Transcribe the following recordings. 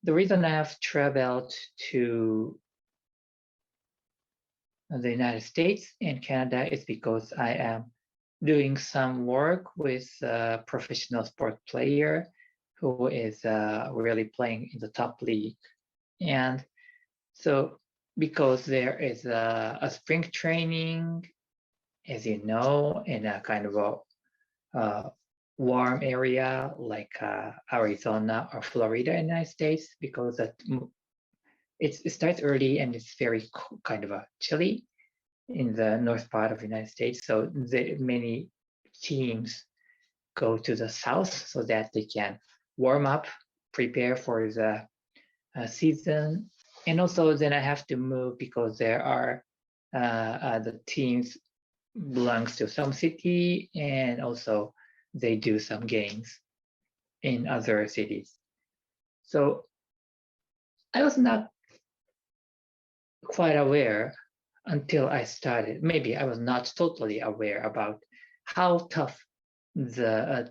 the reason I have traveled to the United States and Canada is because I am doing some work with a professional sport player who is really playing in the top league. And so because there is a spring training, as you know, in a kind of a warm area like Arizona or Florida in the United States, because it starts early and it's very kind of a chilly in the north part of the United States. So many teams go to the south so that they can warm up, prepare for the season. And also then I have to move because there are the teams belongs to some city, and also they do some games in other cities. So I was not quite aware until I started. Maybe I was not totally aware about how tough the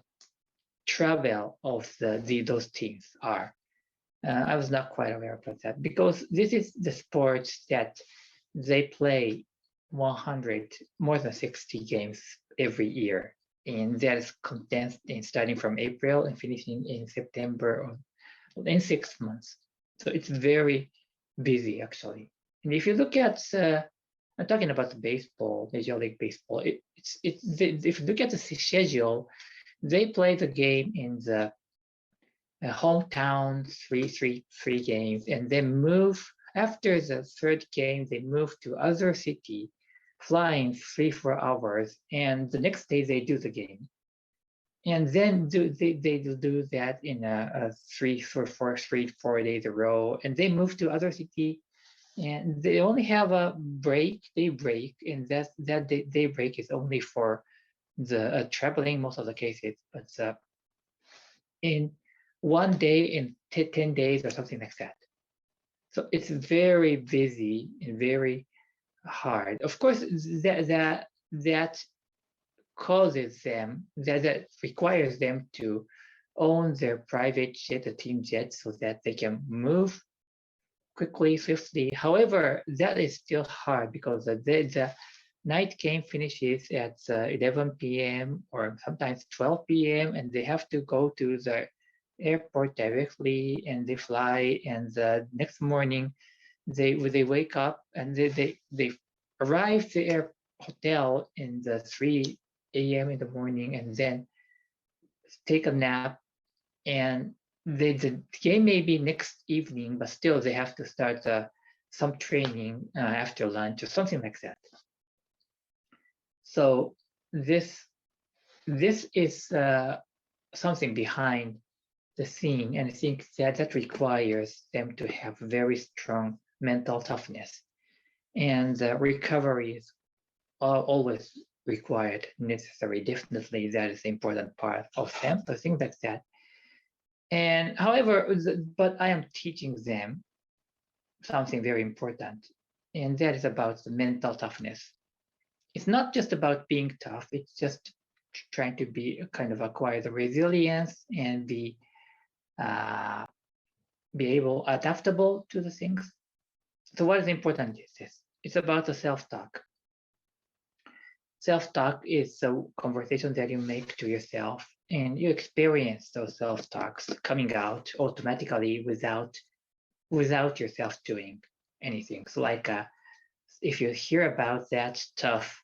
travel of those teams are. I was not quite aware about that because this is the sports that they play 100, more than 60 games every year. And that is condensed in starting from April and finishing in September or in 6 months. So it's very busy actually. And if you look at, I'm talking about the baseball, Major League Baseball, if you look at the schedule, they play the game in the hometown, three games, and then move after the third game. They move to other city, flying 3-4 hours, and the next day they do the game, and then they do that in a 3-4 days a row, and they move to other city, and they only have a day break, and that day break is only for the traveling most of the cases, but in one day in 10 days or something like that. So it's very busy and very hard. Of course, that causes them, that requires them to own their private jet, a team jet, so that they can move quickly, swiftly. However, that is still hard because the night game finishes at 11 p.m. or sometimes 12 p.m. and they have to go to the airport directly, and they fly, and the next morning they wake up and they arrive to the hotel in the 3 a.m. in the morning, and then take a nap, and the game may be next evening, but still they have to start some training after lunch or something like that. So this is something behind the scene, and I think that requires them to have very strong mental toughness, and recovery is always required, necessary. Definitely, that is the important part of them. So things like that. And however, but I am teaching them something very important, and that is about the mental toughness. It's not just about being tough. It's just trying to be kind of acquire the resilience and be able adaptable to the things. So what is important is this: it's about the self-talk. Self-talk is a conversation that you make to yourself, and you experience those self-talks coming out automatically without yourself doing anything. So like if you hear about that tough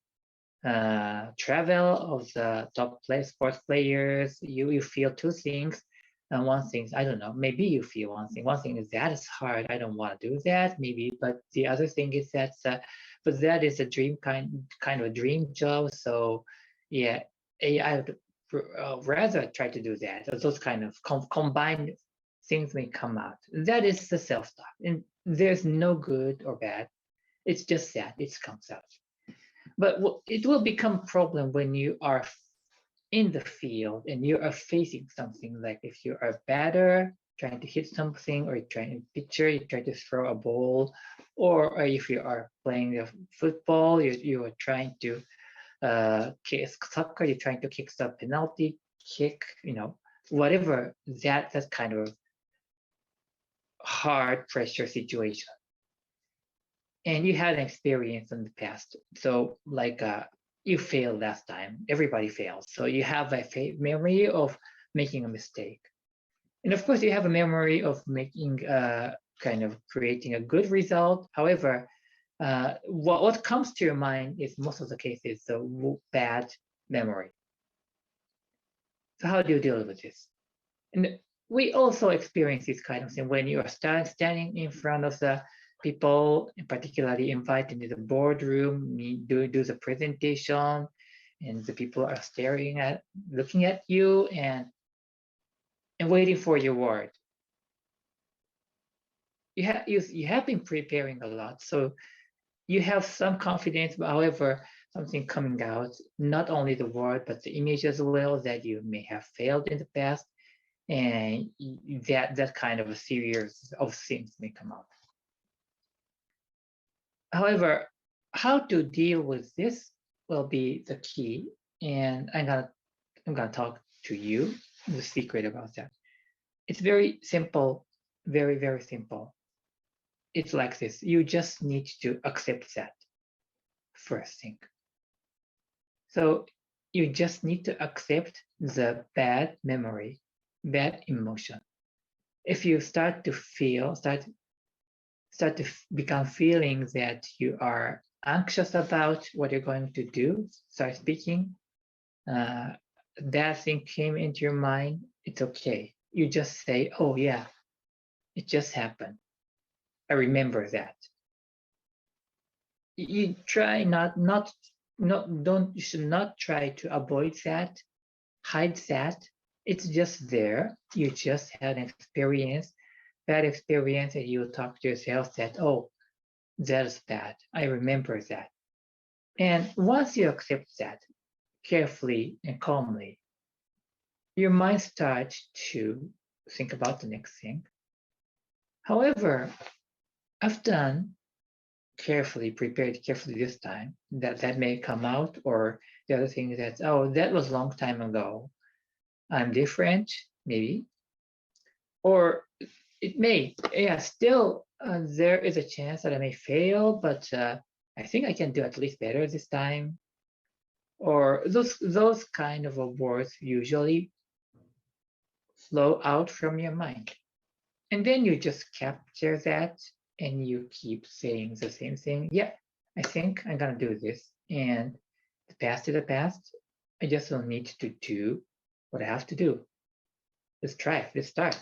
travel of the top sports players, you feel two things. And one thing, I don't know, maybe you feel one thing. One thing is that is hard. I don't want to do that, maybe. But the other thing is that, but that is a dream kind of a dream job. So yeah, I would rather try to do that. Those kind of combined things may come out. That is the self-talk, and there's no good or bad. It's just that it comes out. But it will become a problem when you are in the field and you are facing something, like if you are a batter trying to hit something, or you're trying to pitcher, you try to throw a ball, or if you are playing football, you are trying to kick soccer, you're trying to kick the penalty kick, whatever that kind of hard pressure situation, and you had an experience in the past. So like you failed last time. Everybody fails. So you have a memory of making a mistake. And of course, you have a memory of making kind of creating a good result. However, what comes to your mind is most of the cases the bad memory. So how do you deal with this? And we also experience this kind of thing when you are standing in front of the people, particularly invited to the boardroom, do the presentation, and the people are looking at you and waiting for your word. You have been preparing a lot, so you have some confidence. But however, something coming out, not only the word but the image as well, that you may have failed in the past, and that kind of a series of things may come up. However, how to deal with this will be the key, and I'm gonna talk to you the secret about that. It's very simple, very, very simple. It's like this. You just need to accept that first thing. So you just need to accept the bad memory, bad emotion. If you start to become feeling that you are anxious about what you're going to do, start speaking, that thing came into your mind, it's okay. You just say, oh yeah, it just happened. I remember that. You try you should not try to avoid that, hide that. It's just there. You just had an experience, bad experience, and you talk to yourself that, oh, that's bad. I remember that. And once you accept that carefully and calmly, your mind starts to think about the next thing. However, I've done prepared carefully this time, that may come out, or the other thing is that, oh, that was a long time ago. I'm different, maybe. Or it may, yeah, still there is a chance that I may fail, but I think I can do at least better this time. Or those kind of words usually flow out from your mind. And then you just capture that and you keep saying the same thing. Yeah, I think I'm gonna do this. And the past is the past. I just don't need to do what I have to do. Let's try, let's start.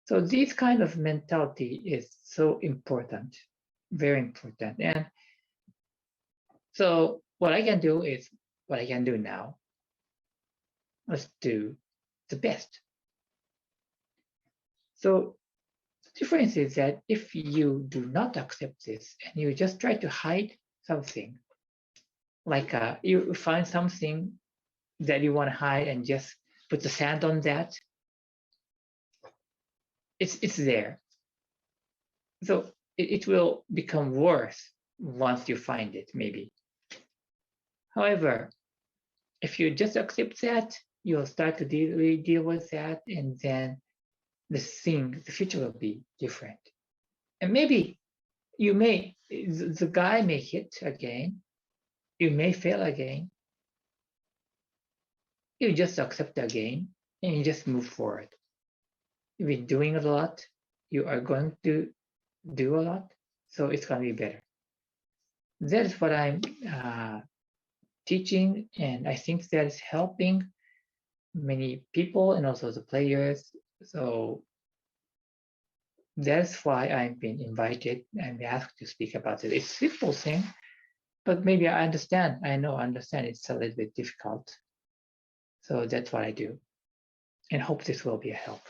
So this kind of mentality is so important, very important. And so what I can do is what I can do now. Let's do the best. So the difference is that if you do not accept this and you just try to hide something, like you find something that you want to hide and just put the sand on that, it's there. So it will become worse once you find it, maybe. However, if you just accept that, you'll start to deal with that, and then the future will be different. And maybe the guy may hit again, you may fail again. You just accept again and you just move forward. You've been doing a lot, you are going to do a lot, so it's going to be better. That is what I'm teaching, and I think that is helping many people and also the players. So that's why I've been invited and asked to speak about it. It's a simple thing, but maybe I understand it's a little bit difficult. So that's what I do, and hope this will be a help.